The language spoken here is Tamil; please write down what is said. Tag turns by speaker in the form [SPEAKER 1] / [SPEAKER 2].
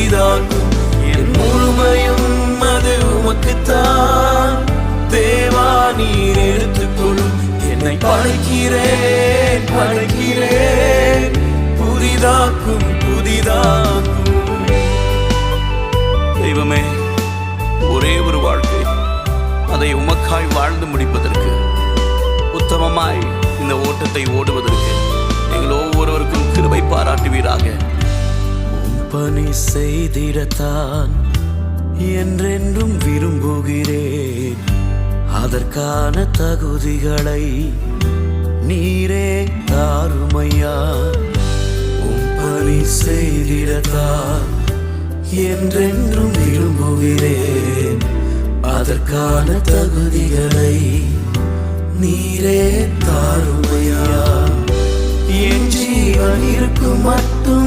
[SPEAKER 1] புதிதாக்கும். என் முழுமையும் அது உமக்குத்தான். தேவா நீர் எடுத்துக்கொள்ளும். என்னை படைக்கிறேன் புதிதாக்கும் புதிதாக்கும். தெய்வமே, ஒரே ஒரு வாழ்க்கை, அதை உமக்காய் வாழ்ந்து முடிப்பதற்கு, உத்தமமாய் இந்த ஓட்டத்தை ஓடுவதற்கு எங்கள் ஒவ்வொருவருக்கும் கிருபை பாராட்டுவீராக. பணி செய்திடத்தான் என்றென்றும் விரும்புகிறேன். அதற்கான தகுதிகளை நீரே தாருமையா. பணி செய்திடத்தான் என்றென்றும் விரும்புகிறேன். அதற்கான தகுதிகளை நீரே தாருமையா. என் ஜீவன் இருக்கும் மட்டும்